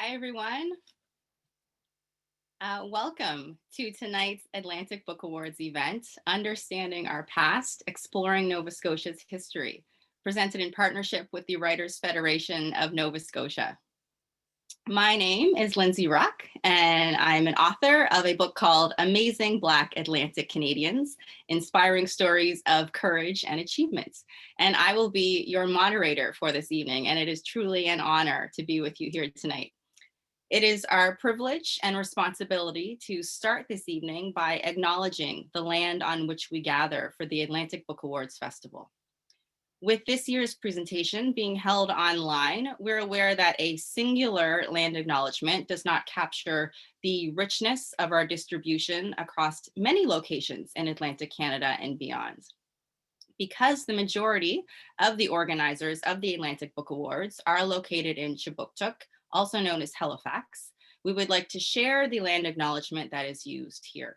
Hi, everyone. Welcome to tonight's Atlantic Book Awards event, Understanding Our Past, Exploring Nova Scotia's History, presented in partnership with the Writers' Federation of Nova Scotia. My name is Lindsay Ruck, and I'm an author of a book called Amazing Black Atlantic Canadians, Inspiring Stories of Courage and Achievement. And I will be your moderator for this evening, and it is truly an honor to be with you here tonight. It is our privilege and responsibility to start this evening by acknowledging the land on which we gather for the Atlantic Book Awards Festival. With this year's presentation being held online, we're aware that a singular land acknowledgement does not capture the richness of our distribution across many locations in Atlantic Canada and beyond. Because the majority of the organizers of the Atlantic Book Awards are located in Chibuktuk, also known as Halifax, we would like to share the land acknowledgement that is used here.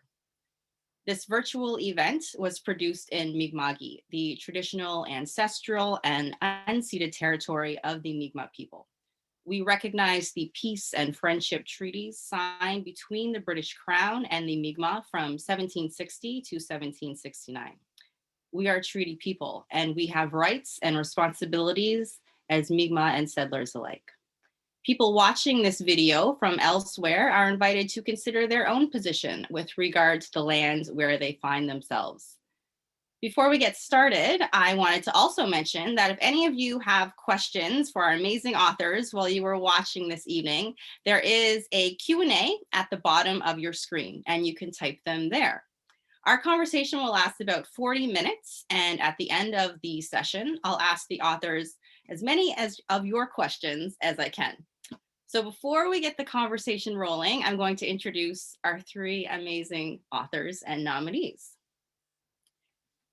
This virtual event was produced in Mi'kma'ki, the traditional, ancestral, and unceded territory of the Mi'kmaq people. We recognize the peace and friendship treaties signed between the British Crown and the Mi'kmaq from 1760 to 1769. We are treaty people, and we have rights and responsibilities as Mi'kmaq and settlers alike. People watching this video from elsewhere are invited to consider their own position with regard to the lands where they find themselves. Before we get started, I wanted to also mention that if any of you have questions for our amazing authors while you were watching this evening, there is a Q&A at the bottom of your screen, and you can type them there. Our conversation will last about 40 minutes, and at the end of the session, I'll ask the authors as many of your questions as I can. So before we get the conversation rolling, I'm going to introduce our three amazing authors and nominees.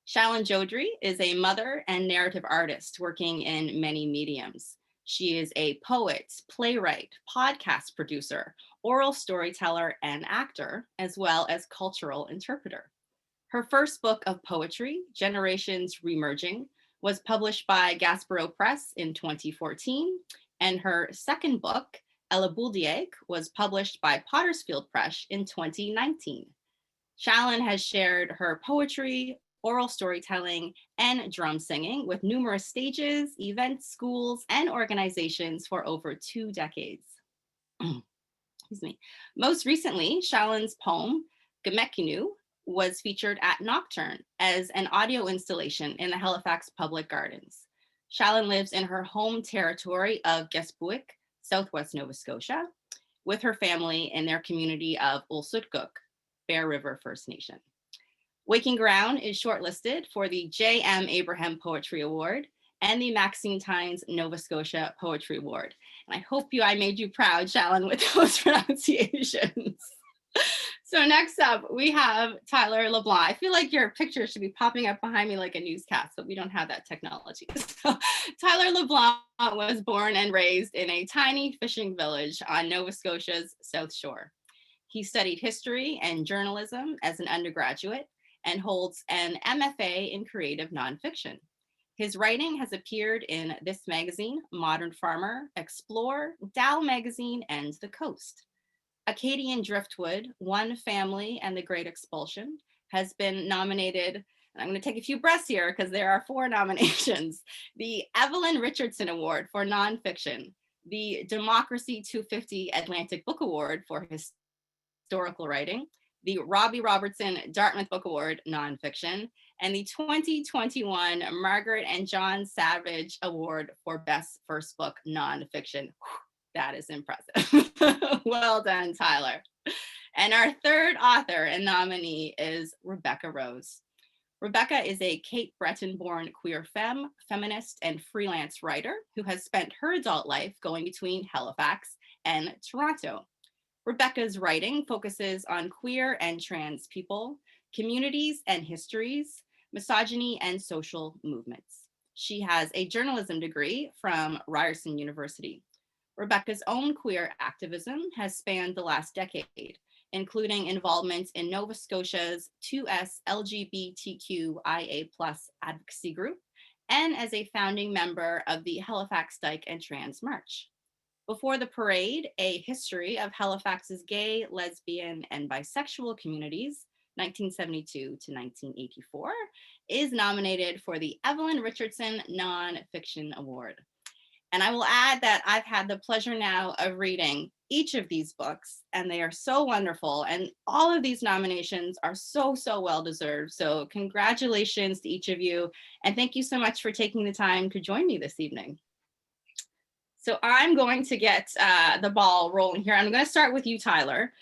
Shalan Joudry is a mother and narrative artist working in many mediums. She is a poet, playwright, podcast producer, oral storyteller, and actor, as well as cultural interpreter. Her first book of poetry, Generations Remerging, was published by Gaspereau Press in 2014, and her second book, Elabuldieg, was published by Pottersfield Press in 2019. Shalan has shared her poetry, oral storytelling, and drum singing with numerous stages, events, schools, and organizations for over 2 decades. Excuse me. Most recently, Shalan's poem, Gamekinu, was featured at Nocturne as an audio installation in the Halifax Public Gardens. Shalan lives in her home territory of Gespuik, Southwest Nova Scotia, with her family in their community of Ulsutkuk, Bear River First Nation. Waking Ground is shortlisted for the J.M. Abraham Poetry Award and the Maxine Tynes Nova Scotia Poetry Award. And I hope I made you proud, Shalan, with those pronunciations. So next up, we have Tyler LeBlanc. I feel like your picture should be popping up behind me like a newscast, but we don't have that technology. So Tyler LeBlanc was born and raised in a tiny fishing village on Nova Scotia's South Shore. He studied history and journalism as an undergraduate and holds an MFA in creative nonfiction. His writing has appeared in This Magazine, Modern Farmer, Explore, Dow Magazine, and The Coast. Acadian Driftwood, One Family, and The Great Expulsion has been nominated, and I'm going to take a few breaths here because there are 4 nominations. The Evelyn Richardson Award for Nonfiction, the Democracy 250 Atlantic Book Award for Historical Writing, the Robbie Robertson Dartmouth Book Award Nonfiction, and the 2021 Margaret and John Savage Award for Best First Book Nonfiction. That is impressive. Well done, Tyler. And our third author and nominee is Rebecca Rose. Rebecca is a Cape Breton-born queer femme, feminist, and freelance writer who has spent her adult life going between Halifax and Toronto. Rebecca's writing focuses on queer and trans people, communities and histories, misogyny, and social movements. She has a journalism degree from Ryerson University. Rebecca's own queer activism has spanned the last decade, including involvement in Nova Scotia's 2S LGBTQIA+ advocacy group, and as a founding member of the Halifax Dyke and Trans March. Before the Parade, A History of Halifax's Gay, Lesbian, and Bisexual Communities, 1972 to 1984, is nominated for the Evelyn Richardson Nonfiction Award. And I will add that I've had the pleasure now of reading each of these books, and they are so wonderful. And all of these nominations are so, so well deserved. So, congratulations to each of you. And thank you so much for taking the time to join me this evening. So I'm going to get the ball rolling here. I'm going to start with you, Tyler.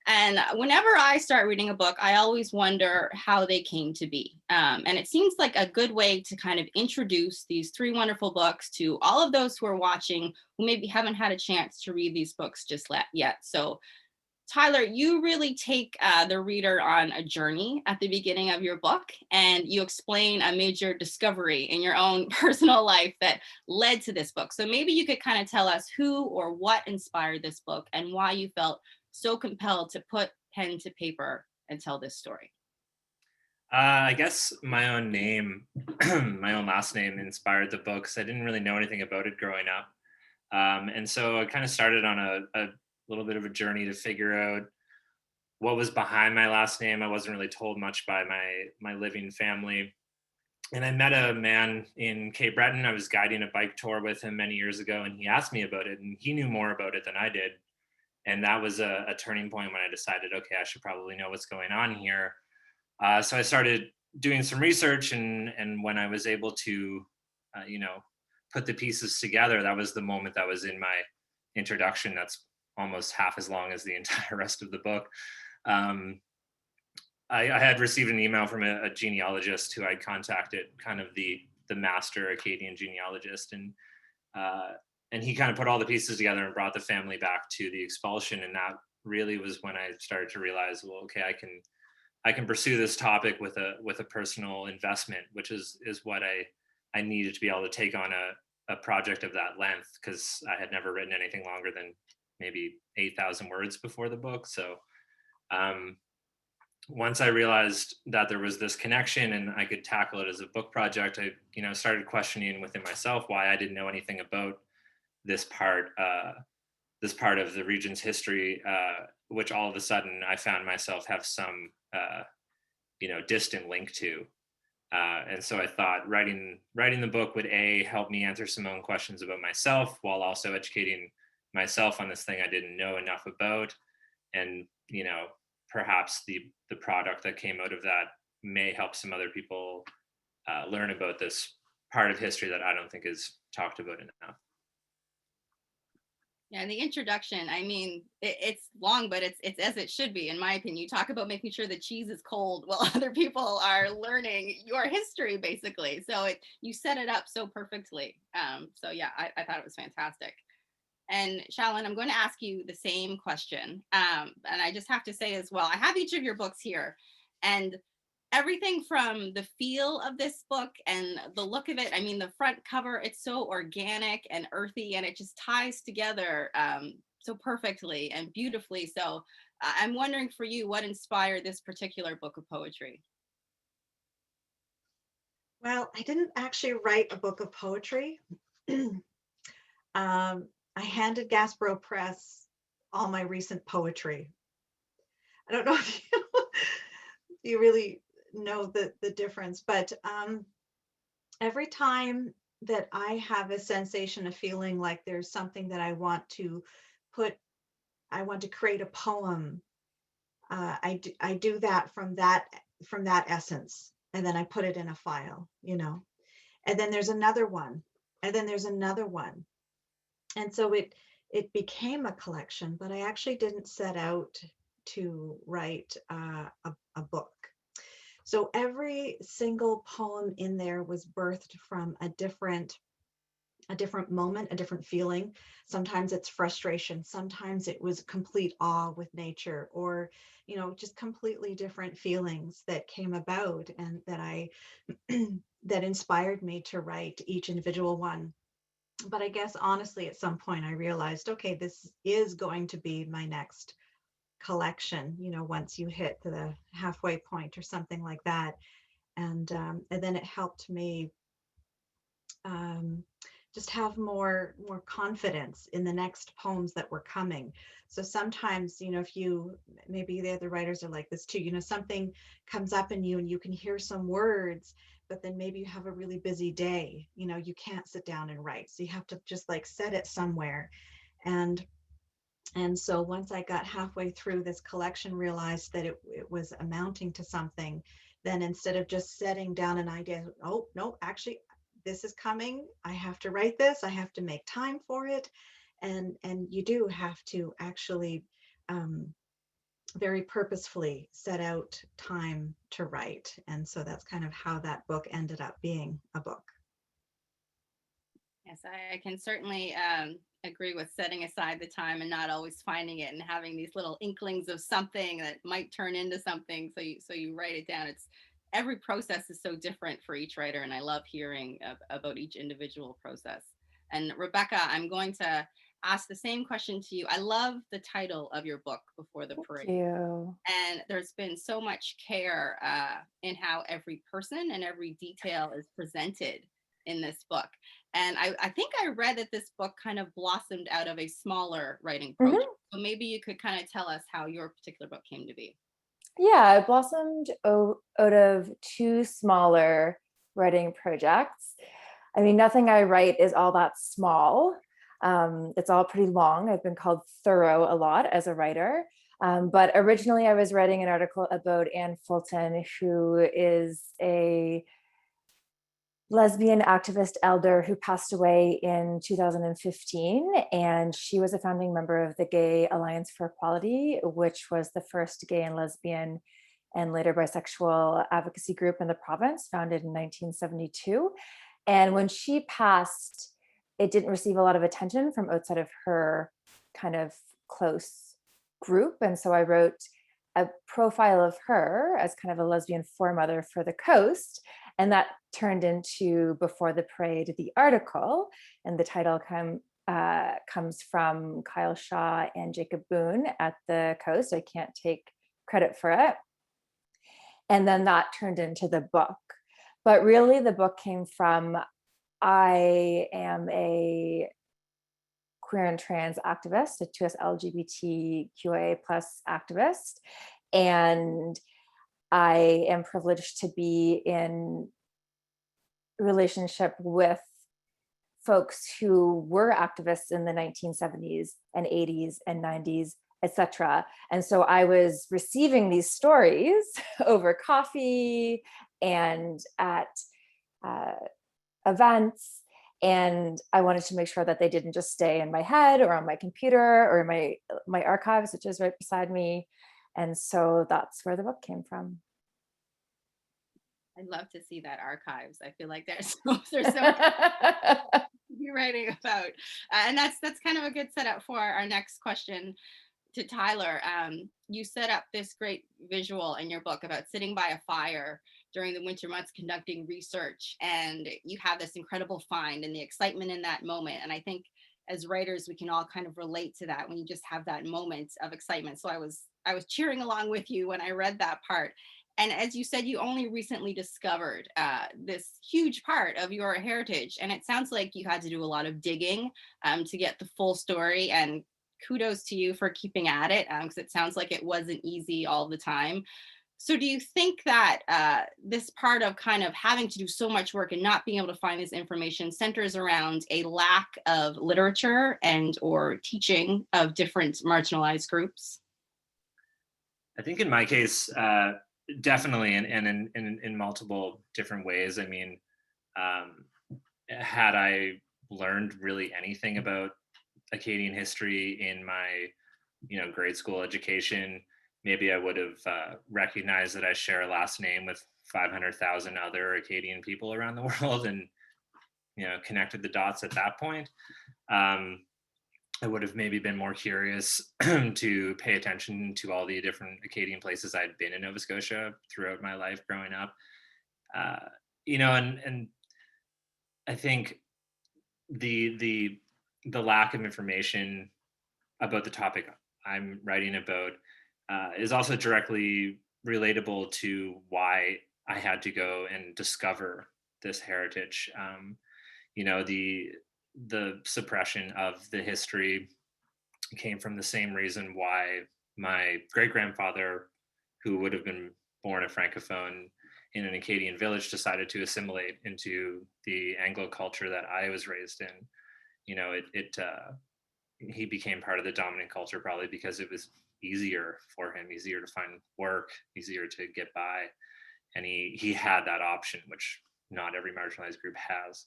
And whenever I start reading a book, I always wonder how they came to be. And it seems like a good way to kind of introduce these three wonderful books to all of those who are watching who maybe haven't had a chance to read these books just yet. So Tyler, you really take the reader on a journey at the beginning of your book, and you explain a major discovery in your own personal life that led to this book. So maybe you could kind of tell us who or what inspired this book and why you felt so compelled to put pen to paper and tell this story. I guess my own name, my own last name inspired the book because I didn't really know anything about it growing up. And so I kind of started on a little bit of a journey to figure out what was behind my last name. I wasn't really told much by my living family. And I met a man in Cape Breton. I was guiding a bike tour with him many years ago, and he asked me about it, and he knew more about it than I did. And that was a turning point when I decided, okay, I should probably know what's going on here. So I started doing some research, and when I was able to, put the pieces together, that was the moment that was in my introduction. That's almost half as long as the entire rest of the book. I had received an email from a genealogist who I'd contacted, kind of the master Acadian genealogist, and he kind of put all the pieces together and brought the family back to the expulsion. And that really was when I started to realize, well, okay, I can pursue this topic with a personal investment, which is what I needed to be able to take on a project of that length, because I had never written anything longer than maybe 8,000 words before the book. So once I realized that there was this connection and I could tackle it as a book project, I started questioning within myself why I didn't know anything about this part of the region's history, which all of a sudden I found myself have some distant link to. And so I thought writing the book would help me answer some own questions about myself, while also educating myself on this thing I didn't know enough about. And perhaps the product that came out of that may help some other people learn about this part of history that I don't think is talked about enough. Yeah, and the introduction, I mean, it's long, but it's as it should be, in my opinion. You talk about making sure the cheese is cold while other people are learning your history, basically. So you set it up so perfectly. So yeah, I thought it was fantastic. And Shalan, I'm going to ask you the same question. And I just have to say as well, I have each of your books here, and everything from the feel of this book and the look of it. I mean, the front cover, it's so organic and earthy, and it just ties together so perfectly and beautifully. So I'm wondering for you, what inspired this particular book of poetry? Well, I didn't actually write a book of poetry. I handed Gasbro Press all my recent poetry. I don't know if you really know the difference, but every time that I have a sensation of feeling like there's something that I want to create a poem. I do that from that essence, and then I put it in a file, and then there's another one, and then there's another one. And so it became a collection, but I actually didn't set out to write a book. So every single poem in there was birthed from a different moment, a different feeling. Sometimes it's frustration, sometimes it was complete awe with nature, or just completely different feelings that came about, and that that inspired me to write each individual one. But I guess honestly, at some point I realized, okay, this is going to be my next collection, once you hit the halfway point or something like that. And then it helped me have more confidence in the next poems that were coming. So sometimes, if you, maybe the other writers are like this too, something comes up in you and you can hear some words, but then maybe you have a really busy day, you can't sit down and write, so you have to just like set it somewhere. And so once I got halfway through this collection, realized that it was amounting to something, then instead of just setting down an idea, oh no, actually this is coming, I have to write this, I have to make time for it. And you do have to actually very purposefully set out time to write. And so that's kind of how that book ended up being a book. Yes, I can certainly agree with setting aside the time and not always finding it and having these little inklings of something that might turn into something. So you write it down. It's every process is so different for each writer, and I love hearing about each individual process. And Rebecca, I'm going to ask the same question to you. I love the title of your book, Before the Parade. Thank you. And there's been so much care in how every person and every detail is presented in this book. And I think I read that this book kind of blossomed out of a smaller writing project. So maybe you could kind of tell us how your particular book came to be. Yeah, it blossomed out of two smaller writing projects. I mean, nothing I write is all that small. It's all pretty long. I've been called thorough a lot as a writer. But originally I was writing an article about Anne Fulton, who is a lesbian activist elder who passed away in 2015. And she was a founding member of the Gay Alliance for Equality, which was the first gay and lesbian and later bisexual advocacy group in the province, founded in 1972. And when she passed, it didn't receive a lot of attention from outside of her kind of close group. And so I wrote a profile of her as kind of a lesbian foremother for the coast. And that turned into Before the Parade, the article. And the title comes from Kyle Shaw and Jacob Boone at the coast. I can't take credit for it. And then that turned into the book. But really the book came from, I am a queer and trans activist, a 2S LGBTQIA+ activist. And I am privileged to be in relationship with folks who were activists in the 1970s and 80s and 90s, etc. And so I was receiving these stories over coffee and at events, and I wanted to make sure that they didn't just stay in my head or on my computer or in my archives, which is right beside me. And so that's where the book came from. I'd love to see that archives. I feel like there's so much to be writing about. And that's kind of a good setup for our next question to Tyler. You set up this great visual in your book about sitting by a fire during the winter months conducting research, and you have this incredible find and the excitement in that moment. And I think as writers, we can all kind of relate to that when you just have that moment of excitement. So I was cheering along with you when I read that part. And as you said, you only recently discovered this huge part of your heritage. And it sounds like you had to do a lot of digging to get the full story. And kudos to you for keeping at it, because it sounds like it wasn't easy all the time. So do you think that this part of kind of having to do so much work and not being able to find this information centers around a lack of literature and or teaching of different marginalized groups? I think in my case, definitely, and in multiple different ways. I mean, had I learned really anything about Acadian history in my, grade school education, maybe I would have recognized that I share a last name with 500,000 other Acadian people around the world, and connected the dots at that point. I would have maybe been more curious to pay attention to all the different Acadian places I'd been in Nova Scotia throughout my life growing up. And I think the lack of information about the topic I'm writing about is also directly relatable to why I had to go and discover this heritage. the suppression of the history came from the same reason why my great-grandfather, who would have been born a francophone in an Acadian village, decided to assimilate into the Anglo culture that I was raised in. You know, he became part of the dominant culture probably because it was easier for him, easier to find work, easier to get by, and he had that option, which not every marginalized group has.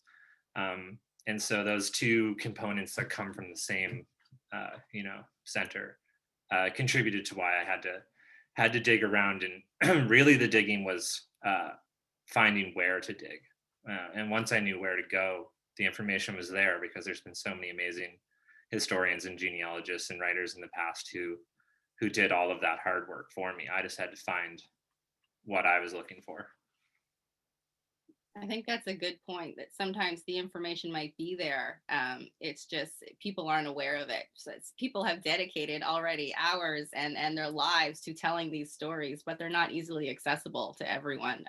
And so those two components that come from the same center contributed to why I had to dig around, and really the digging was finding where to dig. And once I knew where to go, the information was there because there's been so many amazing historians and genealogists and writers in the past who did all of that hard work for me. I just had to find what I was looking for. I think that's a good point, that sometimes the information might be there. It's just people aren't aware of it. So people have dedicated already hours and their lives to telling these stories, but they're not easily accessible to everyone.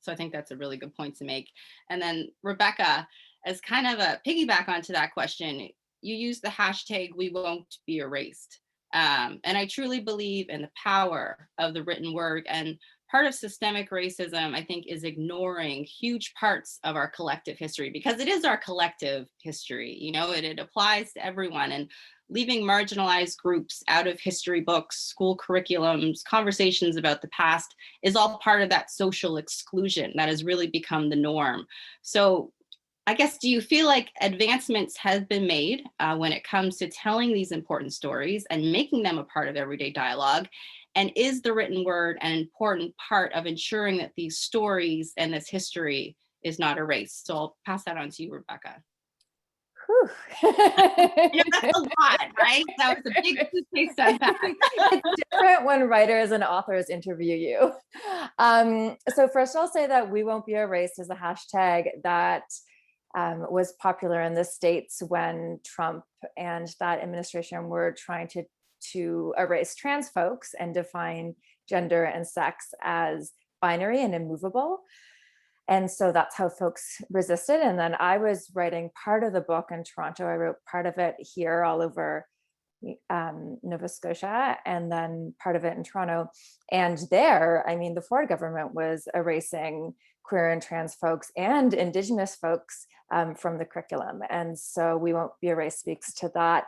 So I think that's a really good point to make. And then Rebecca, as kind of a piggyback onto that question, you use the hashtag "we won't be erased." And I truly believe in the power of the written word. And part of systemic racism, I think, is ignoring huge parts of our collective history, because it is our collective history. You know, it applies to everyone, and leaving marginalized groups out of history books, school curriculums, conversations about the past is all part of that social exclusion that has really become the norm. So I guess, do you feel like advancements have been made when it comes to telling these important stories and making them a part of everyday dialogue? And is the written word an important part of ensuring that these stories and this history is not erased? So I'll pass that on to you, Rebecca. That's a lot, right? That was a big case setback. It's different when writers and authors interview you. So first I'll say that "we won't be erased" is a hashtag that was popular in the States when Trump and that administration were trying to erase trans folks and define gender and sex as binary and immovable. And so that's how folks resisted. And then I was writing part of the book in Toronto. I wrote part of it here all over Nova Scotia, and then part of it in Toronto. And there, I mean, the Ford government was erasing queer and trans folks and Indigenous folks from the curriculum. And so "we won't be erased" speaks to that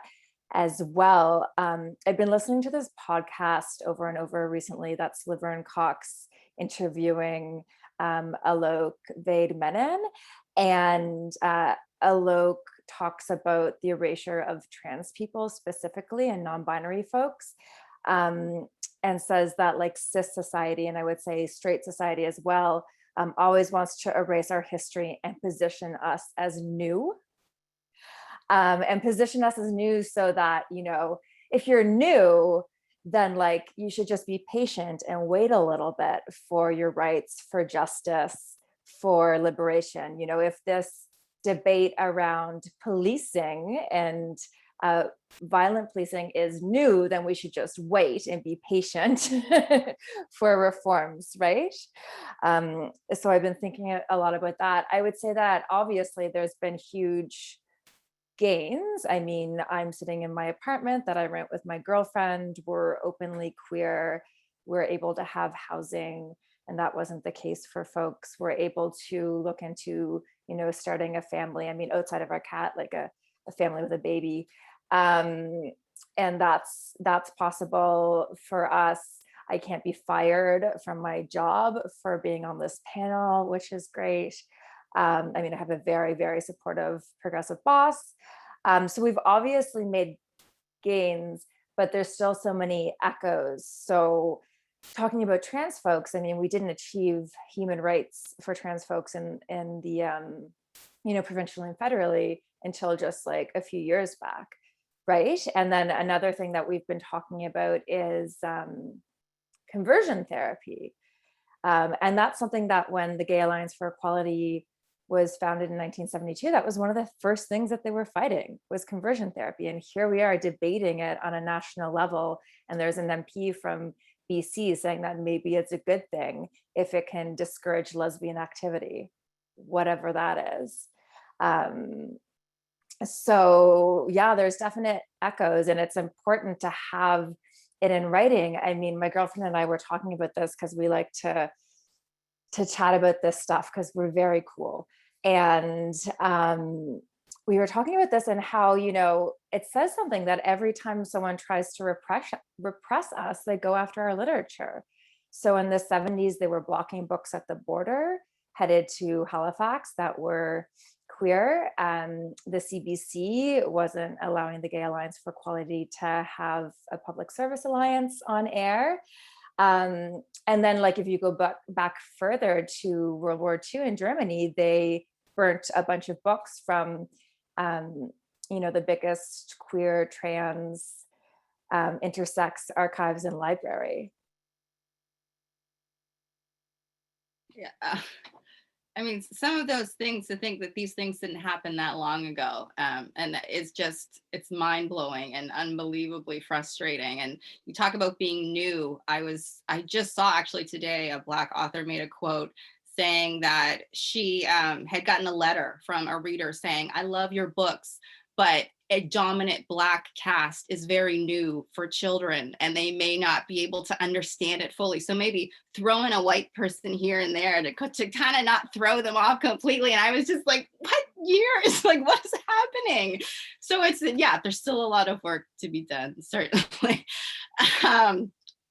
as well. I've been listening to this podcast over and over recently. That's Laverne Cox interviewing Alok Vaid-Menon, and Alok talks about the erasure of trans people specifically and non-binary folks, and says that like cis society, and I would say straight society as well, always wants to erase our history and position us as new. And position us as new so that, you know, if you're new, then like you should just be patient and wait a little bit for your rights, for justice, for liberation. You know, if this debate around policing and violent policing is new, then we should just wait and be patient for reforms, right? So I've been thinking a lot about that. I would say that obviously there's been huge gains. I mean, I'm sitting in my apartment that I rent with my girlfriend. We're openly queer. We're able to have housing, and that wasn't the case for folks. We're able to look into, you know, starting a family. I mean, outside of our cat, like a family with a baby. And that's possible for us. I can't be fired from my job for being on this panel, which is great. I mean, I have a very, very supportive progressive boss. So we've obviously made gains, but there's still so many echoes. So talking about trans folks, I mean, we didn't achieve human rights for trans folks in the, you know, provincially and federally until just like a few years back, right? And then another thing that we've been talking about is conversion therapy. And that's something that when the Gay Alliance for Equality was founded in 1972, that was one of the first things that they were fighting, was conversion therapy. And here we are debating it on a national level. And there's an MP from BC saying that maybe it's a good thing if it can discourage lesbian activity, whatever that is. So yeah, there's definite echoes, and it's important to have it in writing. I mean, my girlfriend and I were talking about this because we like to chat about this stuff because we're very cool. And we were talking about this and how, you know, it says something that every time someone tries to repress us, they go after our literature. So in the 70s, they were blocking books at the border headed to Halifax that were queer. The CBC wasn't allowing the Gay Alliance for Equality to have a public service alliance on air. And then, like, if you go back further to World War II in Germany, they burnt a bunch of books from, you know, the biggest queer, trans, intersex archives and library. Yeah. I mean, some of those things, to think that these things didn't happen that long ago. And it's mind blowing and unbelievably frustrating. And you talk about being new. I just saw actually today, a Black author made a quote saying that she had gotten a letter from a reader saying, "I love your books, but a dominant Black cast is very new for children and they may not be able to understand it fully. So maybe throw in a white person here and there to kind of not throw them off completely." And I was just like, what years? Like, what is happening? So yeah, there's still a lot of work to be done, certainly. Shalan,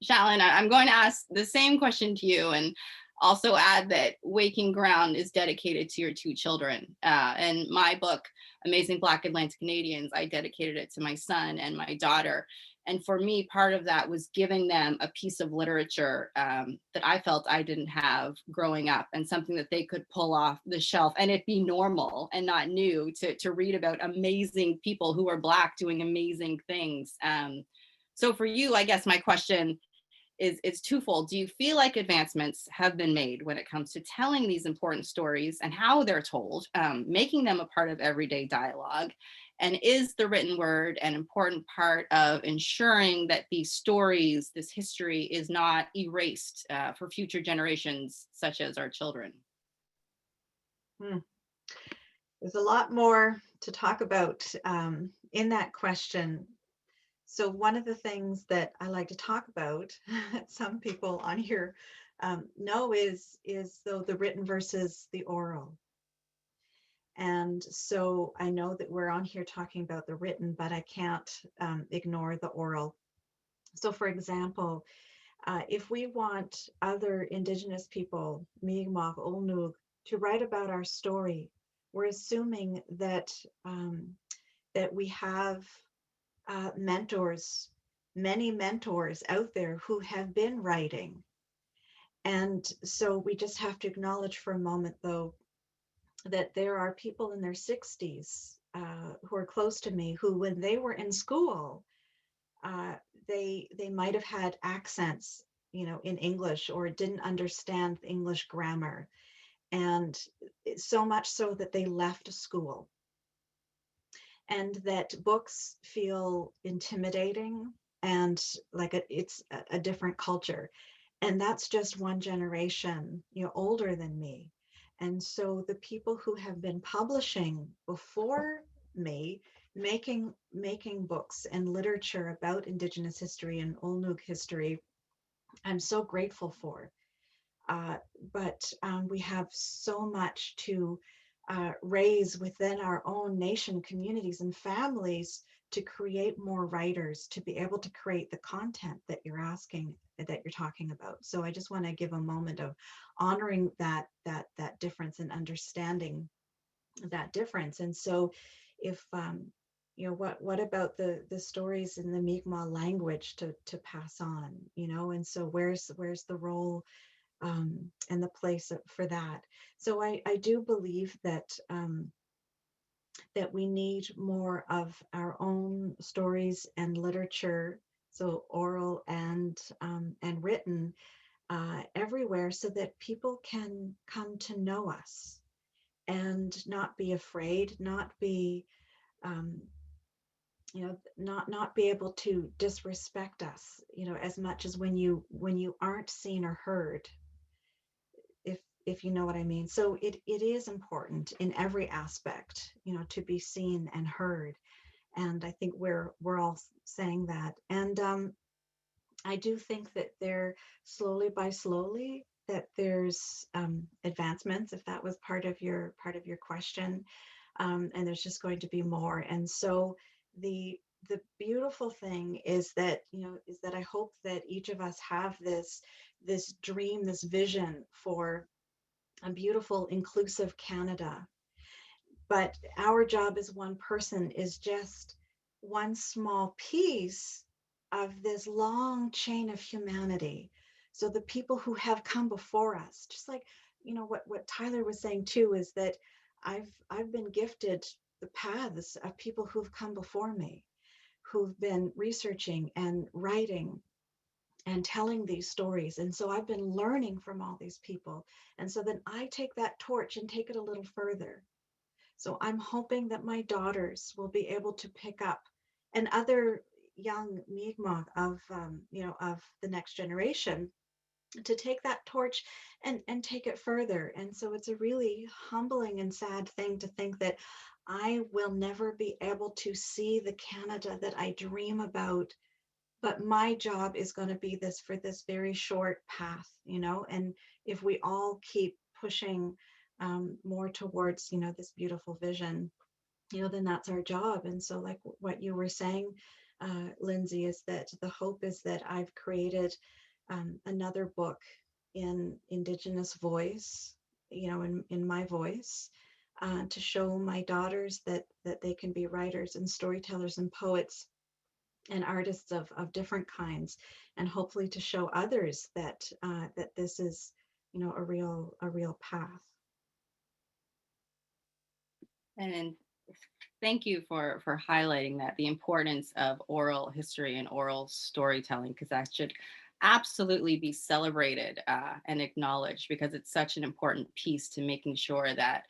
I'm going to ask the same question to you, and also add that Waking Ground is dedicated to your two children. And my book, Amazing Black Atlantic Canadians, I dedicated it to my son and my daughter. And for me, part of that was giving them a piece of literature that I felt I didn't have growing up, and something that they could pull off the shelf and it be normal and not new to read about amazing people who are Black doing amazing things. So for you, I guess my question is twofold. Do you feel like advancements have been made when it comes to telling these important stories and how they're told, making them a part of everyday dialogue? And is the written word an important part of ensuring that these stories, this history, is not erased for future generations, such as our children? There's a lot more to talk about in that question. So one of the things that I like to talk about, some people on here know, is though the written versus the oral. And so I know that we're on here talking about the written, but I can't ignore the oral. So for example, if we want other Indigenous people, Mi'kmaq, Ulnug, to write about our story, we're assuming that that we have mentors, many mentors out there who have been writing. And so we just have to acknowledge for a moment, though, that there are people in their 60s who are close to me who, when they were in school, they might have had accents, you know, in English, or didn't understand English grammar, and so much so that they left school. And that books feel intimidating and like it's a different culture. And that's just one generation, you know, older than me. And so the people who have been publishing before me, making books and literature about Indigenous history and Ulnug history, I'm so grateful for. But we have so much to raise within our own nation, communities, and families to create more writers, to be able to create the content that you're asking, that you're talking about. So I just want to give a moment of honoring that difference and understanding that difference. And so if you know, what about the stories in the Mi'kmaq language to pass on, you know? And so where's the role and the place for that? So I do believe that that we need more of our own stories and literature, so oral and written, everywhere, so that people can come to know us and not be afraid, not be you know, not be able to disrespect us, you know, as much as when you aren't seen or heard. if you know what I mean. So it is important in every aspect, to be seen and heard. And I think we're all saying that. And I do think that there, slowly by slowly, that there's advancements, if that was part of your question, and there's just going to be more. And so the beautiful thing is that I hope that each of us have this dream, this vision for a beautiful, inclusive Canada. But our job as one person is just one small piece of this long chain of humanity. So the people who have come before us, just like what Tyler was saying too, is that I've been gifted the paths of people who've come before me, who've been researching and writing and telling these stories. And so I've been learning from all these people. And so then I take that torch and take it a little further. So I'm hoping that my daughters will be able to pick up, and other young Mi'kmaq of of the next generation, to take that torch and take it further. And so it's a really humbling and sad thing to think that I will never be able to see the Canada that I dream about, but my job is going to be this for this very short path, and if we all keep pushing more towards this beautiful vision, then that's our job. And so, like what you were saying, Lindsay, is that the hope is that I've created another book in Indigenous voice, in my voice, to show my daughters that they can be writers and storytellers and poets and artists of different kinds, and hopefully to show others that that this is a real path. And thank you for highlighting that, the importance of oral history and oral storytelling, because that should absolutely be celebrated and acknowledged, because it's such an important piece to making sure that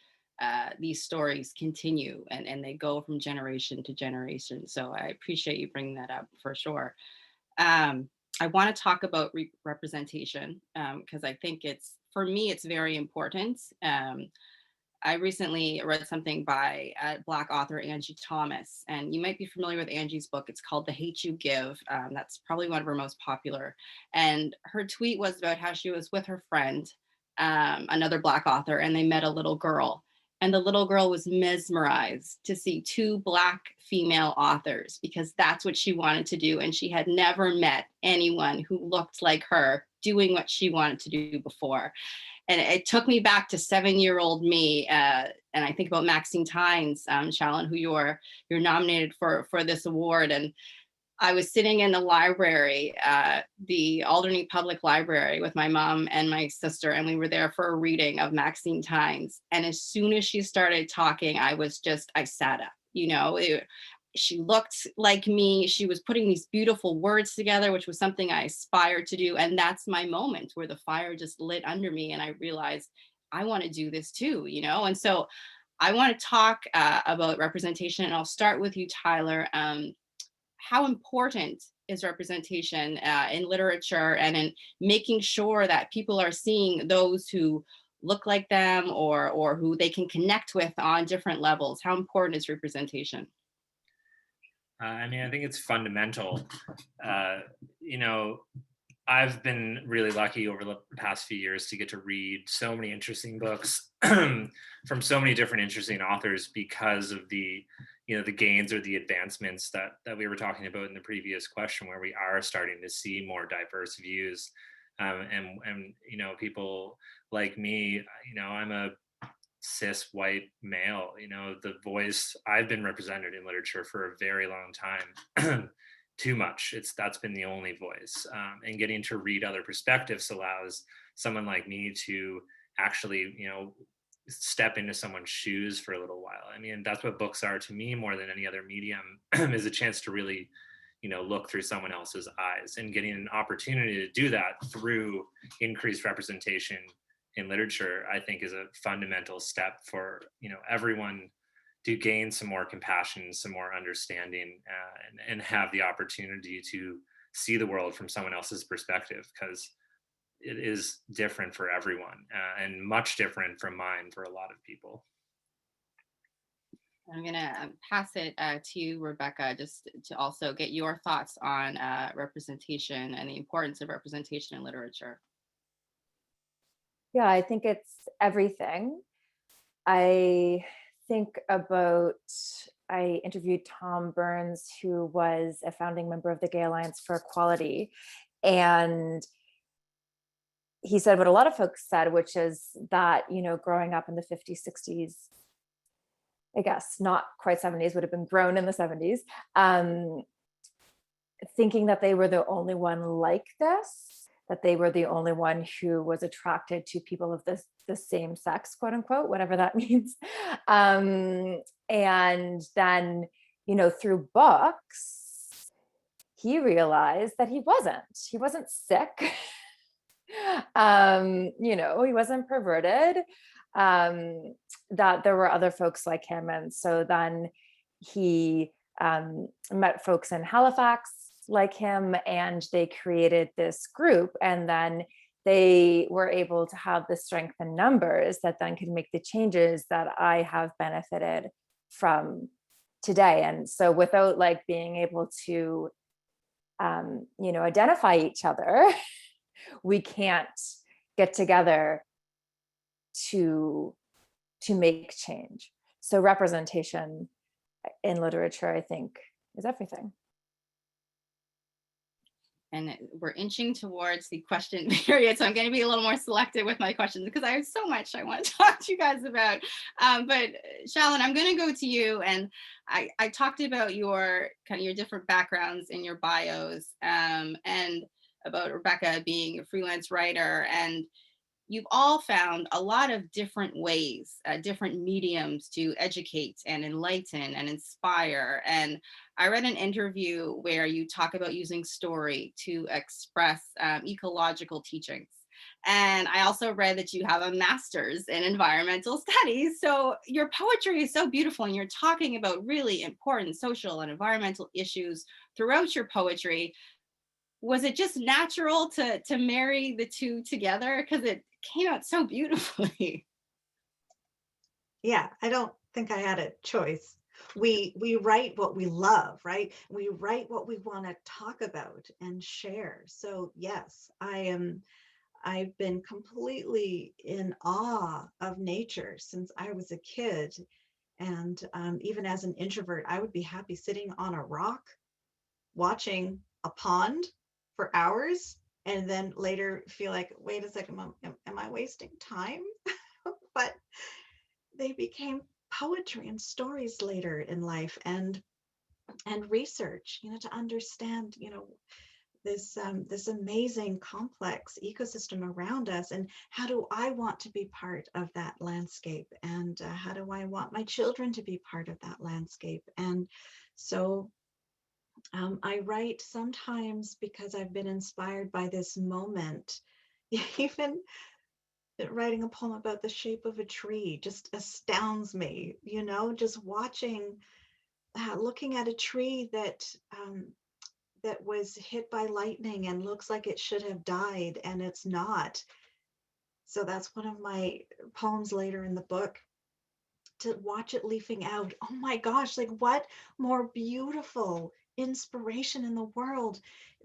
these stories continue and they go from generation to generation. So I appreciate you bringing that up for sure. I want to talk about representation because I think for me, it's very important. I recently read something by Black author Angie Thomas, and you might be familiar with Angie's book. It's called The Hate You Give. That's probably one of her most popular. And her tweet was about how she was with her friend, another Black author, and they met a little girl. And the little girl was mesmerized to see two Black female authors, because that's what she wanted to do. And she had never met anyone who looked like her doing what she wanted to do before. And it took me back to 7-year-old me. And I think about Maxine Tynes, Shalan, who you're nominated for this award. And I was sitting in the library, the Alderney Public Library, with my mom and my sister, and we were there for a reading of Maxine Tynes. And as soon as she started talking, I sat up, she looked like me. She was putting these beautiful words together, which was something I aspired to do. And that's my moment where the fire just lit under me. And I realized I want to do this too, And so I want to talk about representation. And I'll start with you, Tyler. How important is representation in literature and in making sure that people are seeing those who look like them or who they can connect with on different levels? How important is representation? I think it's fundamental. I've been really lucky over the past few years to get to read so many interesting books from so many different interesting authors because of the gains or the advancements that we were talking about in the previous question, where we are starting to see more diverse views. And people like me, I'm a cis white male, the voice, I've been represented in literature for a very long time. Too much. That's been the only voice. And getting to read other perspectives allows someone like me to actually, step into someone's shoes for a little while. That's what books are to me more than any other medium, is a chance to really, look through someone else's eyes, and getting an opportunity to do that through increased representation in literature, I think is a fundamental step for, everyone to gain some more compassion, some more understanding, and have the opportunity to see the world from someone else's perspective. Because it is different for everyone, and much different from mine for a lot of people. I'm gonna pass it to you, Rebecca, just to also get your thoughts on representation and the importance of representation in literature. Yeah, I think it's everything. I think about, I interviewed Tom Burns, who was a founding member of the Gay Alliance for Equality. And he said what a lot of folks said, which is that, you know, growing up in the 50s, 60s, I guess not quite 70s, would have been grown in the 70s, thinking that they were the only one like this, that they were the only one who was attracted to people of the same sex, quote unquote, whatever that means. And then, you know, through books, he realized that he wasn't sick. You know, he wasn't perverted, that there were other folks like him. And so then he met folks in Halifax like him, and they created this group, and then they were able to have the strength in numbers that then could make the changes that I have benefited from today. And so without like being able to you know, identify each other, we can't get together to make change. So representation in literature, I think, is everything. And we're inching towards the question period, so I'm going to be a little more selective with my questions because I have so much I want to talk to you guys about. But Shalan, I'm going to go to you, and I talked about your kind of your different backgrounds in your bios, and about Rebecca being a freelance writer, and you've all found a lot of different ways, different mediums to educate and enlighten and inspire. And I read an interview where you talk about using story to express ecological teachings. And I also read that you have a master's in environmental studies. So your poetry is so beautiful, and you're talking about really important social and environmental issues throughout your poetry. Was it just natural to marry the two together? Because it came out so beautifully. Yeah, I don't think I had a choice. We write what we love, right? We write what we want to talk about and share. So yes, I've been completely in awe of nature since I was a kid. And even as an introvert, I would be happy sitting on a rock watching a pond for hours, and then later feel like, wait a second, Mom, am I wasting time? But they became poetry and stories later in life, and research, you know, to understand, you know, this amazing complex ecosystem around us, and how do I want to be part of that landscape, and how do I want my children to be part of that landscape. And so I write sometimes because I've been inspired by this moment. Even writing a poem about the shape of a tree just astounds me, you know, just watching, looking at a tree that that was hit by lightning and looks like it should have died, and it's not. So that's one of my poems later in the book, to watch it leafing out. Oh my gosh, like what more beautiful inspiration in the world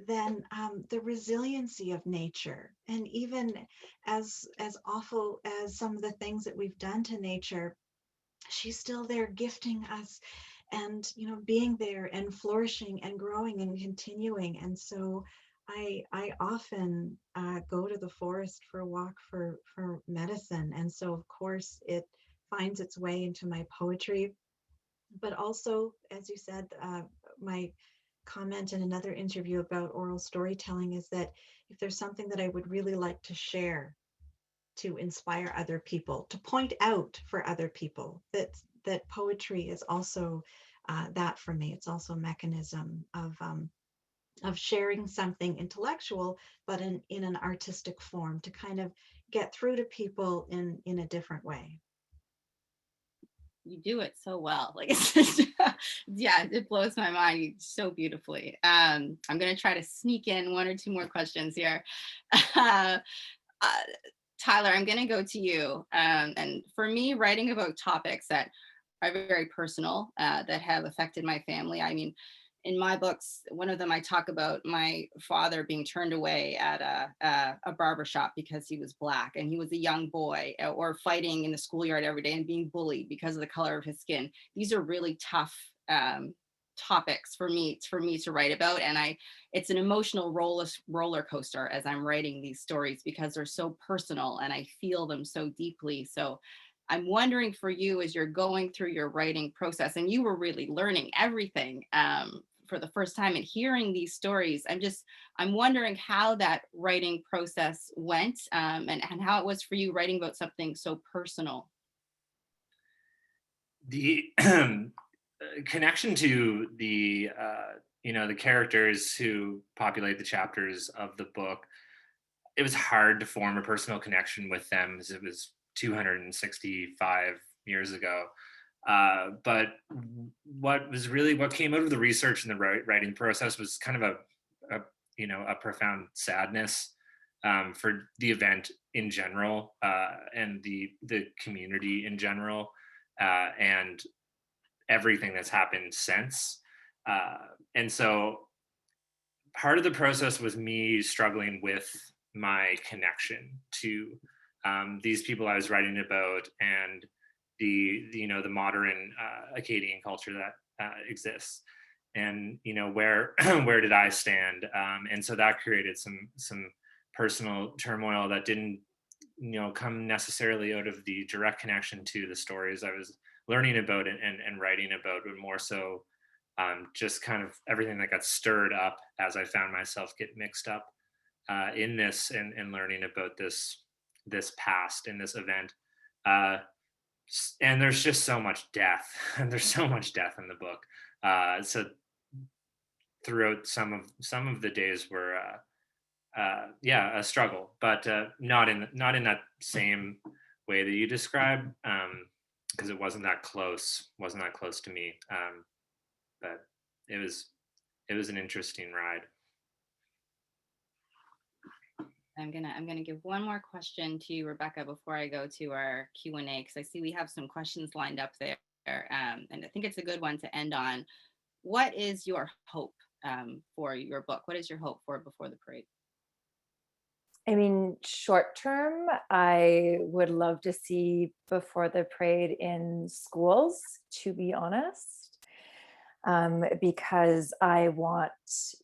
than the resiliency of nature. And even as awful as some of the things that we've done to nature, she's still there gifting us, and you know, being there and flourishing and growing and continuing. And so I often go to the forest for a walk for medicine, and so of course it finds its way into my poetry. But also, as you said, my comment in another interview about oral storytelling is that if there's something that I would really like to share, to inspire other people, to point out for other people, that poetry is also that for me. It's also a mechanism of sharing something intellectual, but in an artistic form, to kind of get through to people in a different way. you do it so well. Like it's just, yeah, it blows my mind so beautifully. I'm gonna try to sneak in one or two more questions here. Uh, Tyler, I'm gonna go to you. And for me, writing about topics that are very personal, that have affected my family. I mean, in my books, one of them I talk about my father being turned away at a barber shop because he was Black and he was a young boy, or fighting in the schoolyard every day and being bullied because of the color of his skin. These are really tough topics for me to write about, and it's an emotional roller coaster as I'm writing these stories because they're so personal and I feel them so deeply. So I'm wondering for you, as you're going through your writing process, and you were really learning everything for the first time and hearing these stories, I'm wondering how that writing process went, and how it was for you writing about something so personal. The connection to the the characters who populate the chapters of the book, it was hard to form a personal connection with them as it was 265 years ago. But what came out of the research and the writing process was kind of a profound sadness for the event in general, and the community in general, and everything that's happened since. And so part of the process was me struggling with my connection to these people I was writing about, and the modern Acadian culture that exists, and where where did I stand, and so that created some personal turmoil that didn't come necessarily out of the direct connection to the stories I was learning about and writing about, but more so just kind of everything that got stirred up as I found myself get mixed up in this, and learning about this past in this event. And there's just so much death, and there's so much death in the book. So throughout some of the days were a struggle, but not in that same way that you describe, because it wasn't that close to me. But it was an interesting ride. I'm gonna give one more question to you, Rebecca, before I go to our Q&A, because I see we have some questions lined up there, and I think it's a good one to end on. What is your hope for your book? What is your hope for Before the Parade? I mean, short term, I would love to see Before the Parade in schools, to be honest, because I want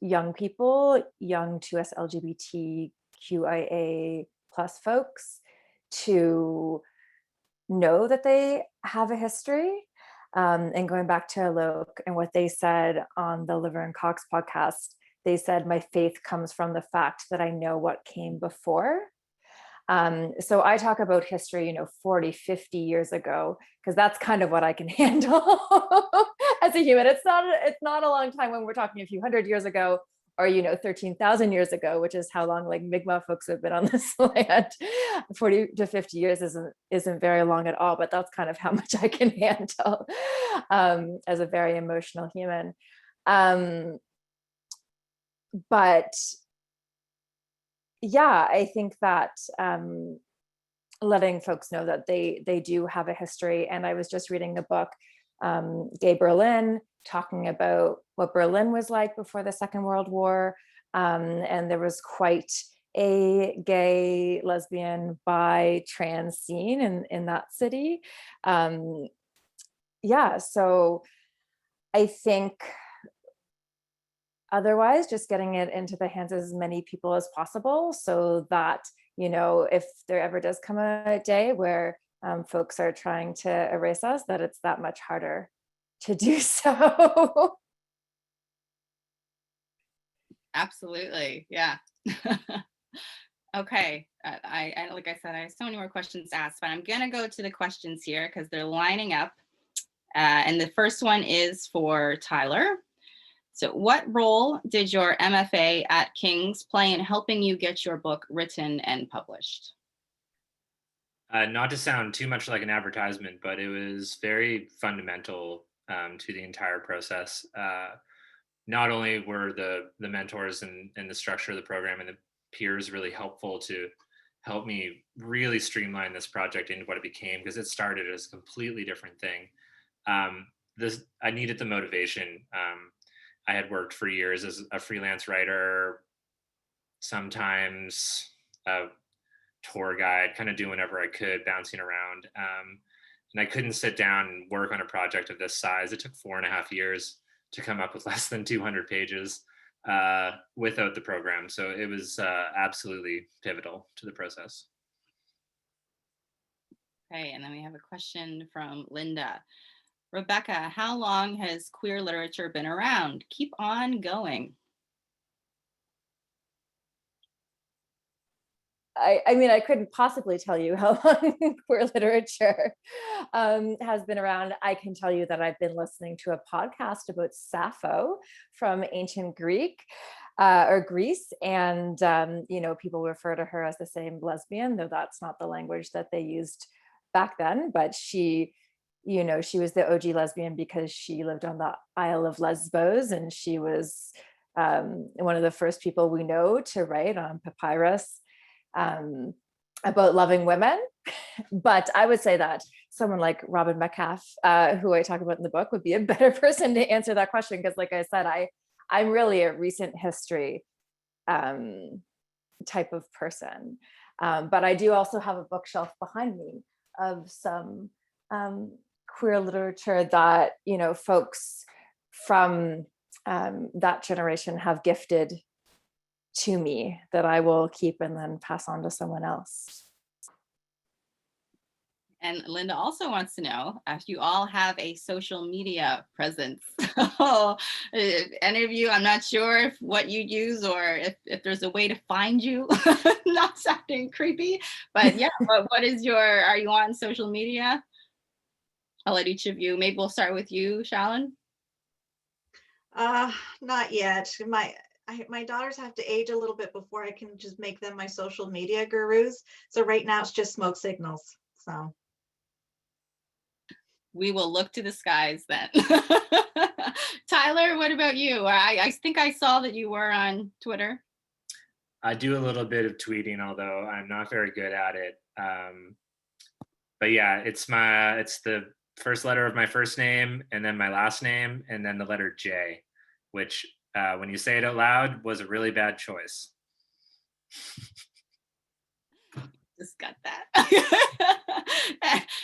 young people, young 2S LGBTQIA plus folks, to know that they have a history. And going back to Alok and what they said on the Liver and Cox podcast, they said, my faith comes from the fact that I know what came before. So I talk about history, 40, 50 years ago, because that's kind of what I can handle as a human. It's not a long time when we're talking a few hundred years ago, or 13,000 years ago, which is how long like Mi'kmaq folks have been on this land. 40 to 50 years isn't very long at all, but that's kind of how much I can handle as a very emotional human. But yeah, I think that letting folks know that they do have a history. And I was just reading a book, Gay Berlin, talking about what Berlin was like before the Second World War. And there was quite a gay, lesbian, bi, trans scene in that city. So I think otherwise, just getting it into the hands of as many people as possible, so that, if there ever does come a day where folks are trying to erase us, that it's that much harder to do so. Absolutely. Yeah. Okay. I like I said, I have so many more questions to ask, but I'm going to go to the questions here because they're lining up. And the first one is for Tyler. So what role did your MFA at King's play in helping you get your book written and published? Not to sound too much like an advertisement, but it was very fundamental to the entire process. Not only were the mentors and the structure of the program and the peers really helpful to help me really streamline this project into what it became, because it started as a completely different thing. This I needed the motivation. I had worked for years as a freelance writer, sometimes a tour guide, kind of doing whatever I could, bouncing around. And I couldn't sit down and work on a project of this size. It took 4.5 years to come up with less than 200 pages without the program. So it was absolutely pivotal to the process. Okay, and then we have a question from Linda. Rebecca, how long has queer literature been around? Keep on going. I mean, I couldn't possibly tell you how long queer literature has been around. I can tell you that I've been listening to a podcast about Sappho from ancient Greek or Greece. And, people refer to her as the same lesbian, though that's not the language that they used back then. But she was the OG lesbian because she lived on the Isle of Lesbos, and she was one of the first people we know to write on papyrus about loving women. But I would say that someone like Robin Metcalf, who I talk about in the book, would be a better person to answer that question, because like I said, I'm really a recent history type of person. But I do also have a bookshelf behind me of some queer literature that, folks from that generation have gifted to me that I will keep and then pass on to someone else. And Linda also wants to know if you all have a social media presence. Any of you, I'm not sure if what you use or if there's a way to find you, not sounding creepy, but yeah, what is are you on social media? I'll let each of you, maybe we'll start with you, Shalan. Not yet. My daughters have to age a little bit before I can just make them my social media gurus. So right now it's just smoke signals. So we will look to the skies then. Tyler, what about you? I think I saw that you were on Twitter. I do a little bit of tweeting, although I'm not very good at it. But yeah, it's the first letter of my first name and then my last name and then the letter J, which when you say it out loud was a really bad choice. Just got that.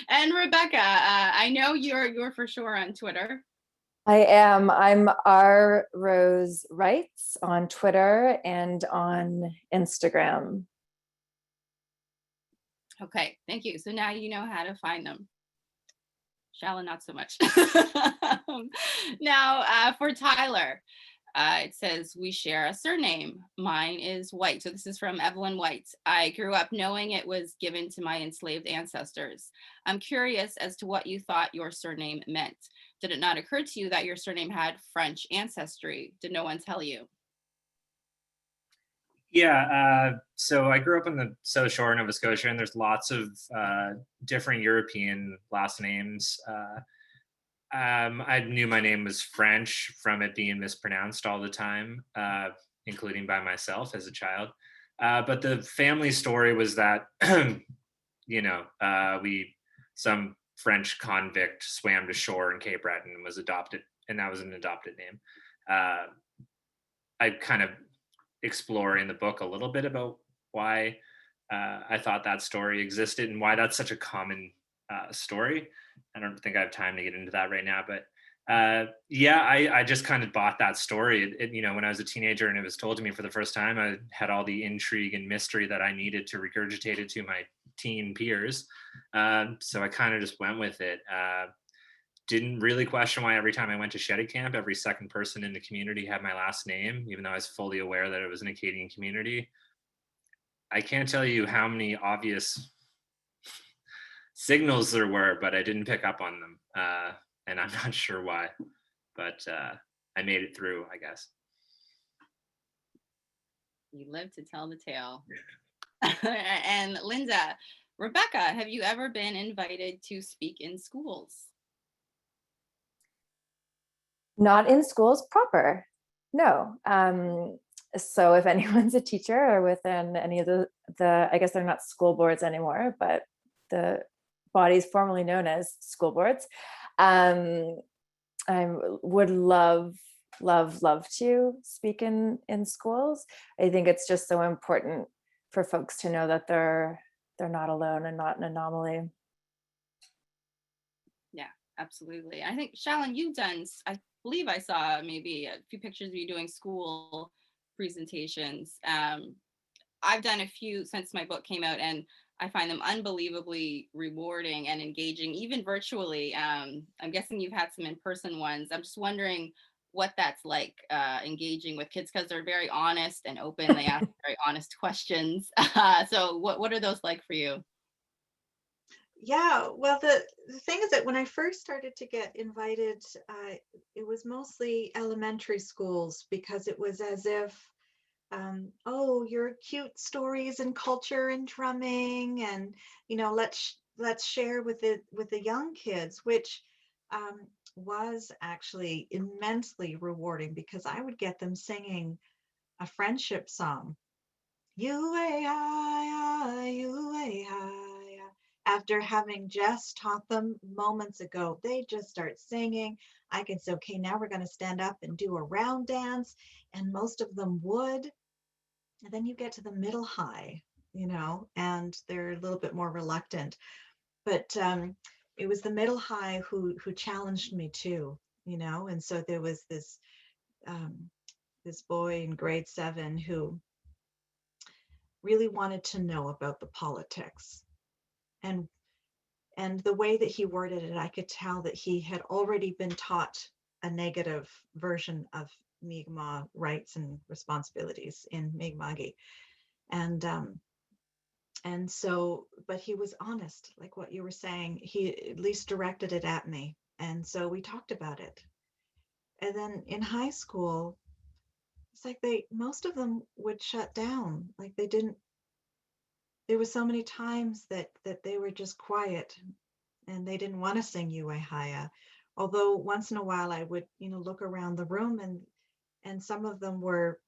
And Rebecca, I know you're for sure on Twitter. I am. I'm R Rose Writes on Twitter and on Instagram. Okay, thank you. So now you know how to find them. Shalan, not so much. Now, for Tyler, it says, we share a surname. Mine is White. So this is from Evelyn White. I grew up knowing it was given to my enslaved ancestors. I'm curious as to what you thought your surname meant. Did it not occur to you that your surname had French ancestry? Did no one tell you? Yeah, so I grew up on the South Shore of Nova Scotia, and there's lots of different European last names. I knew my name was French from it being mispronounced all the time, including by myself as a child. But the family story was that, some French convict swam to shore in Cape Breton and was adopted, and that was an adopted name. I kind of explore in the book a little bit about why I thought that story existed and why that's such a common story. I don't think I have time to get into that right now, but I just kind of bought that story. When I was a teenager and it was told to me for the first time, I had all the intrigue and mystery that I needed to regurgitate it to my teen peers. So I kind of just went with it. Didn't really question why every time I went to Shetty Camp, every second person in the community had my last name, even though I was fully aware that it was an Acadian community. I can't tell you how many obvious signals there were, but I didn't pick up on them. And I'm not sure why, but I made it through, I guess. You live to tell the tale. And Linda, Rebecca, have you ever been invited to speak in schools? Not in schools proper, no. So if anyone's a teacher or within any of the I guess they're not school boards anymore, but the bodies formerly known as school boards, I would love to speak in schools. I think it's just so important for folks to know that they're not alone and not an anomaly. Yeah, absolutely. I think, Shalan, you've done, I believe I saw maybe a few pictures of you doing school presentations. I've done a few since my book came out, and I find them unbelievably rewarding and engaging, even virtually. I'm guessing you've had some in-person ones. I'm just wondering what that's like, engaging with kids, because they're very honest and open. They ask very honest questions. So what are those like for you? Yeah, well, the thing is that when I first started to get invited, it was mostly elementary schools, because it was as if, oh, your cute stories and culture and drumming, and let's share with the young kids, which was actually immensely rewarding, because I would get them singing a friendship song. You-a-I, after having just taught them moments ago, they just start singing. I can say, okay, now we're going to stand up and do a round dance. And most of them would. And then you get to the middle high, and they're a little bit more reluctant. But it was the middle high who challenged me too, and so there was this boy in grade 7 who really wanted to know about the politics. And the way that he worded it, I could tell that he had already been taught a negative version of Mi'kmaq rights and responsibilities in Mi'kmaqi. And so, but he was honest, like what you were saying. He at least directed it at me. And so we talked about it. And then in high school, it's like most of them would shut down. Like they didn't, there were so many times that they were just quiet, and they didn't want to sing Yue Haya. Although once in a while I would, look around the room, and some of them were,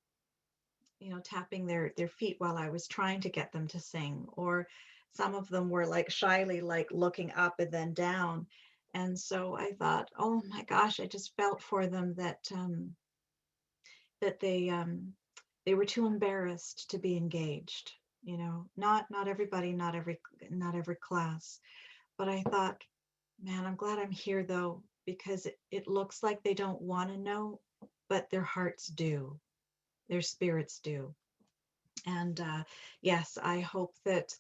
tapping their feet while I was trying to get them to sing, or some of them were like shyly like looking up and then down. And so I thought, oh my gosh, I just felt for them that that they were too embarrassed to be engaged. Not everybody, not every class. But I thought, man, I'm glad I'm here though, because it looks like they don't want to know, but their hearts do, their spirits do. And yes, I hope that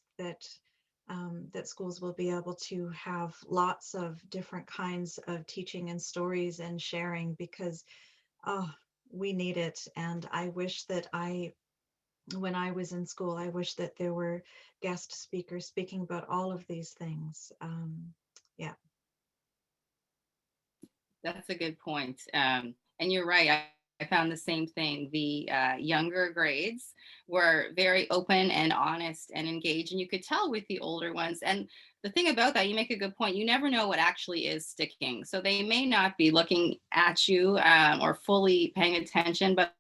schools will be able to have lots of different kinds of teaching and stories and sharing, because oh, we need it. And I wish that when I was in school, I wish that there were guest speakers speaking about all of these things. Yeah. That's a good point. And you're right. I found the same thing. The younger grades were very open and honest and engaged, and you could tell with the older ones. And the thing about that, you make a good point. You never know what actually is sticking. So they may not be looking at you or fully paying attention, but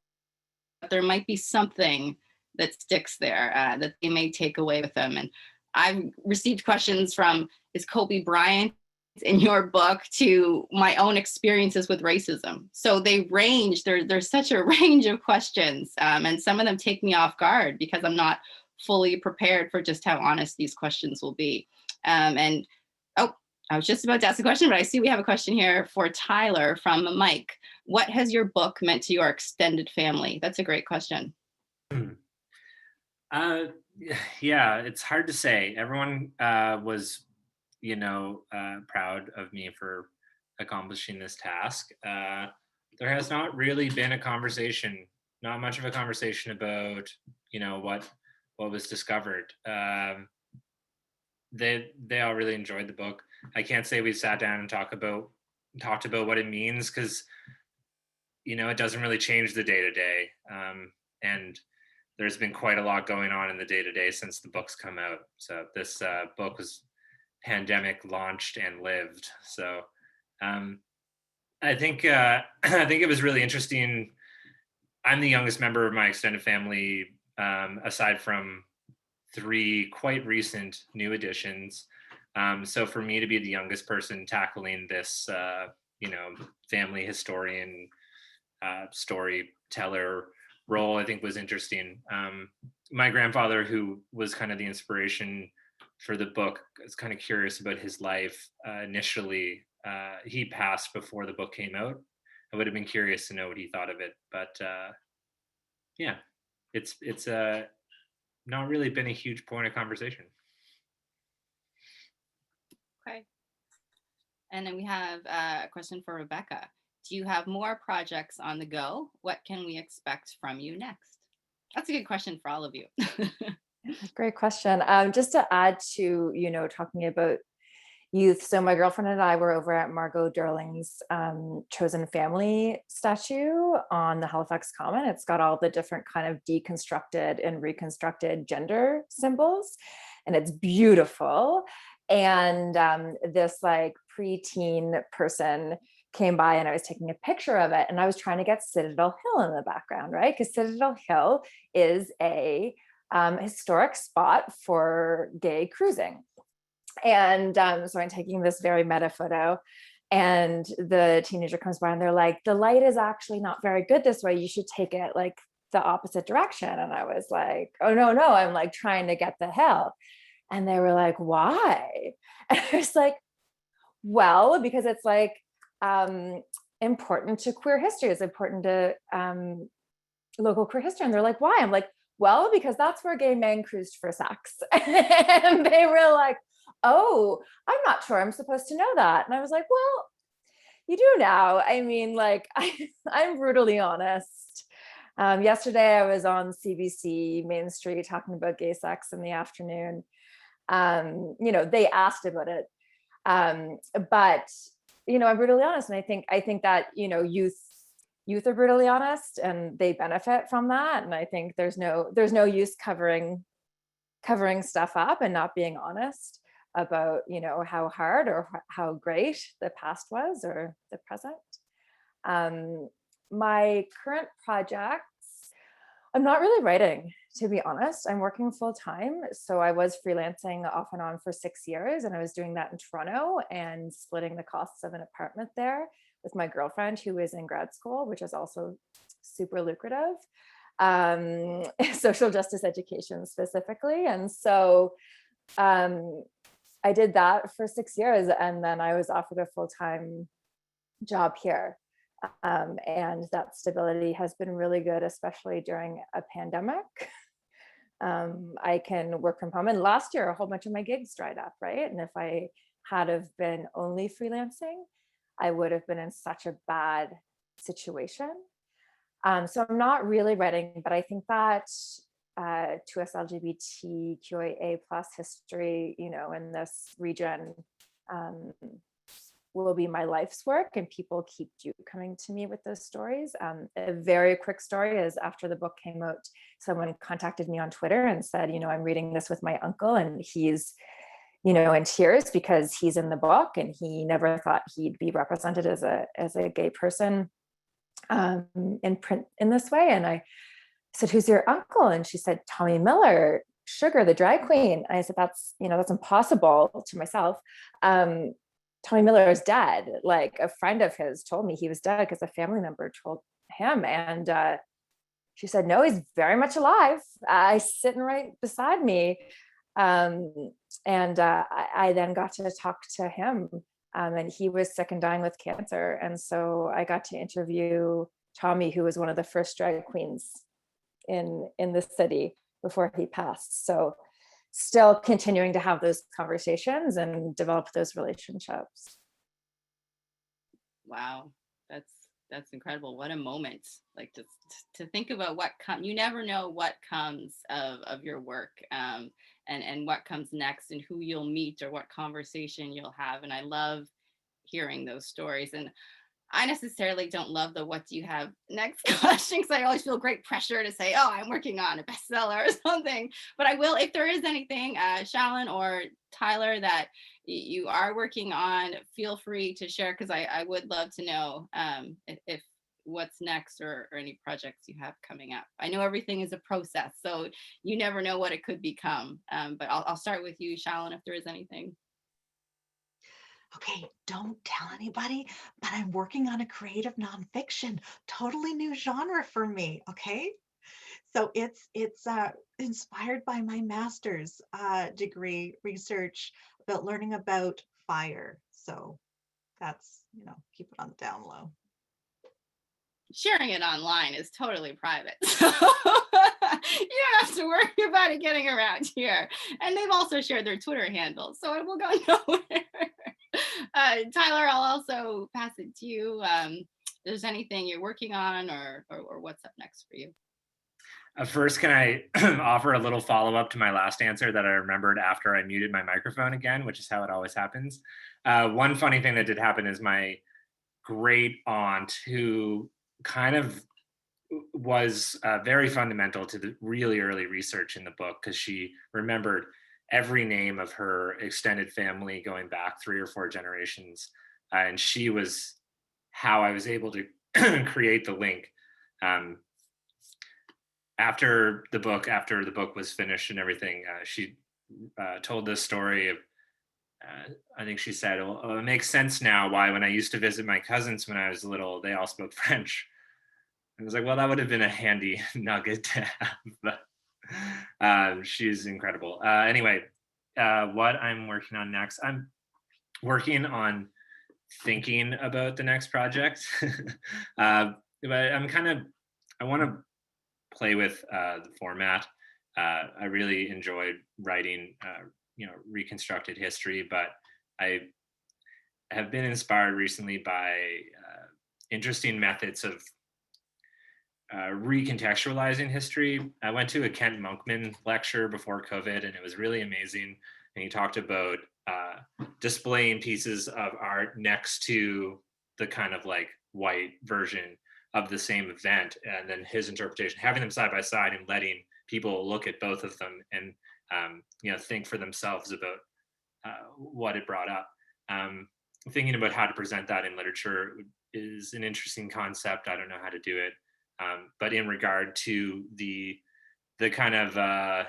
there might be something that sticks there that they may take away with them. And I've received questions from, is Kobe Bryant in your book, to my own experiences with racism. So they range, there's such a range of questions. And some of them take me off guard because I'm not fully prepared for just how honest these questions will be. And oh, I was just about to ask a question, but I see we have a question here for Tyler from Mike. What has your book meant to your extended family? That's a great question. Yeah, it's hard to say. Everyone was proud of me for accomplishing this task. There has not really been a conversation, not much of a conversation about, what was discovered. They all really enjoyed the book. I can't say we sat down and talked about what it means, because, it doesn't really change the day to day. And there's been quite a lot going on in the day-to-day since the book's come out. So this book was pandemic launched and lived. So I think I think it was really interesting. I'm the youngest member of my extended family, aside from 3 quite recent new additions. So for me to be the youngest person tackling this, family historian, storyteller role, I think was interesting. My grandfather, who was kind of the inspiration for the book, is kind of curious about his life. Initially, he passed before the book came out. I would have been curious to know what he thought of it, but yeah, it's not really been a huge point of conversation. Okay. And then we have a question for Rebecca. Do you have more projects on the go? What can we expect from you next? That's a good question for all of you. Great question. Just to add to, talking about youth. So my girlfriend and I were over at Margot Derling's chosen family statue on the Halifax Common. It's got all the different kind of deconstructed and reconstructed gender symbols, and it's beautiful. And this like preteen person came by and I was taking a picture of it, and I was trying to get Citadel Hill in the background, right? Because Citadel Hill is a historic spot for gay cruising. And so I'm taking this very meta photo, and the teenager comes by and they're like, the light is actually not very good this way. You should take it like the opposite direction. And I was like, oh, no, I'm like trying to get the hill. And they were like, why? And I was like, well, because it's like important to queer history. It's important to local queer history. And they're like, why? I'm like, well, because that's where gay men cruised for sex. And they were like, oh, I'm not sure I'm supposed to know that. And I was like, well, you do now. I mean, like, I'm brutally honest. Yesterday, I was on CBC Main Street talking about gay sex in the afternoon. They asked about it. But, I'm brutally honest. And I think that, youth are brutally honest and they benefit from that. And I think there's no use covering stuff up and not being honest about, how hard or how great the past was or the present. My current projects, I'm not really writing, to be honest. I'm working full time. So I was freelancing off and on for 6 years, and I was doing that in Toronto and splitting the costs of an apartment there with my girlfriend who is in grad school, which is also super lucrative. Social justice education specifically. And so I did that for 6 years, and then I was offered a full-time job here. And that stability has been really good, especially during a pandemic. I can work from home. And last year, a whole bunch of my gigs dried up, right? And if I had have been only freelancing, I would have been in such a bad situation. So I'm not really writing, but I think that to us LGBTQIA plus history, in this region will be my life's work, and people keep coming to me with those stories. A very quick story is after the book came out, someone contacted me on Twitter and said, I'm reading this with my uncle, and he's in tears because he's in the book and he never thought he'd be represented as a gay person in print in this way. And I said, who's your uncle? And she said, Tommy Miller, Sugar, the drag queen. And I said, that's impossible, to myself. Tommy Miller is dead. Like, a friend of his told me he was dead because a family member told him. And she said, no, he's very much alive. He's sitting right beside me. And I then got to talk to him, and he was sick and dying with cancer. And so I got to interview Tommy, who was one of the first drag queens in the city before he passed. So still continuing to have those conversations and develop those relationships. Wow, that's incredible. What a moment. Like to think about you never know what comes of your work, and what comes next, and who you'll meet or what conversation you'll have. And I love hearing those stories. And I necessarily don't love the what do you have next question, because I always feel great pressure to say, oh, I'm working on a bestseller or something. But I will, if there is anything, Shalan or Tyler, that you are working on, feel free to share, because I would love to know if what's next, or any projects you have coming up. I know everything is a process, so you never know what it could become. But I'll start with you, Shalan, if there is anything. Okay, don't tell anybody, but I'm working on a creative nonfiction, totally new genre for me. Okay, so it's inspired by my master's degree research about learning about fire. So that's, keep it on the down low. Sharing it online is totally private. So you don't have to worry about it getting around here. And they've also shared their Twitter handles, so it will go nowhere. Tyler, I'll also pass it to you. If there's anything you're working on, or what's up next for you? First, can I offer a little follow-up to my last answer that I remembered after I muted my microphone again, which is how it always happens. One funny thing that did happen is my great aunt, who kind of was very fundamental to the really early research in the book, because she remembered every name of her extended family going back 3 or 4 generations. And she was how I was able to create the link. After the book was finished and everything, she told this story of, I think she said, well, it makes sense now why when I used to visit my cousins when I was little, they all spoke French. I was like, well, that would have been a handy nugget to have, but she's incredible. Anyway, what I'm working on next, I'm working on thinking about the next project. But I want to play with the format. I really enjoyed writing, reconstructed history, but I have been inspired recently by interesting methods of recontextualizing history. I went to a Kent Monkman lecture before COVID, and it was really amazing. And he talked about displaying pieces of art next to the kind of like white version of the same event, and then his interpretation, having them side by side and letting people look at both of them and think for themselves about what it brought up. Thinking about how to present that in literature is an interesting concept. I don't know how to do it. But in regard to the kind of the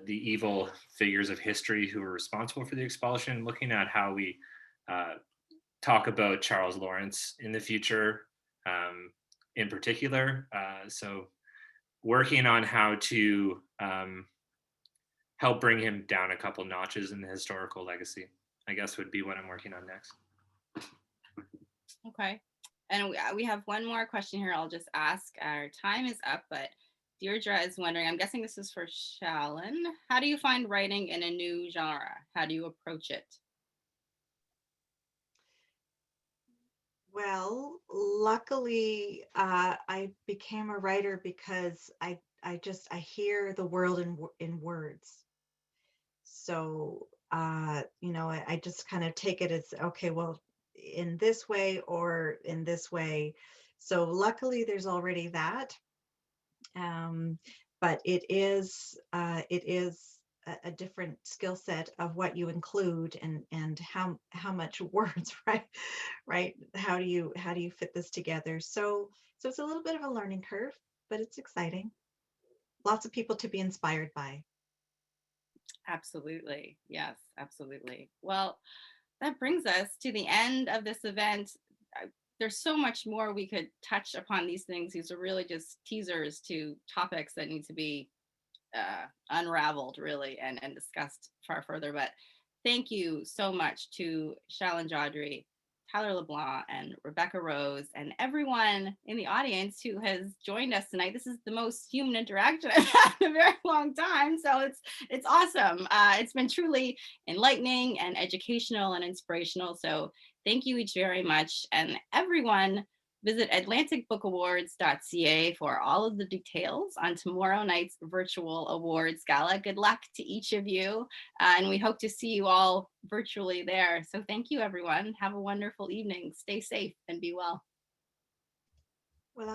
evil figures of history who were responsible for the expulsion, looking at how we talk about Charles Lawrence in the future, in particular. So working on how to help bring him down a couple notches in the historical legacy, I guess, would be what I'm working on next. Okay. And we have one more question here I'll just ask. Our time is up, but Deirdre is wondering, I'm guessing this is for Shalan, how do you find writing in a new genre? How do you approach it? Well, luckily, I became a writer because I hear the world in words. So, I just kind of take it as, okay, well, in this way or in this way. So luckily there's already that. But it is a different skill set of what you include and how much words, right? How do you fit this together? So it's a little bit of a learning curve, but it's exciting. Lots of people to be inspired by. Absolutely. Yes, absolutely. Well, that brings us to the end of this event. There's so much more we could touch upon these things. These are really just teasers to topics that need to be unraveled, really, and discussed far further. But thank you so much to Shalan Joudry, Tyler LeBlanc, and Rebecca Rose, and everyone in the audience who has joined us tonight. This is the most human interaction I've had in a very long time, so it's awesome. It's been truly enlightening and educational and inspirational. So thank you each very much, and everyone Visit atlanticbookawards.ca for all of the details on tomorrow night's virtual awards gala. Good luck to each of you, and we hope to see you all virtually there. So thank you, everyone. Have a wonderful evening. Stay safe and be well. Well,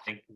Thank you.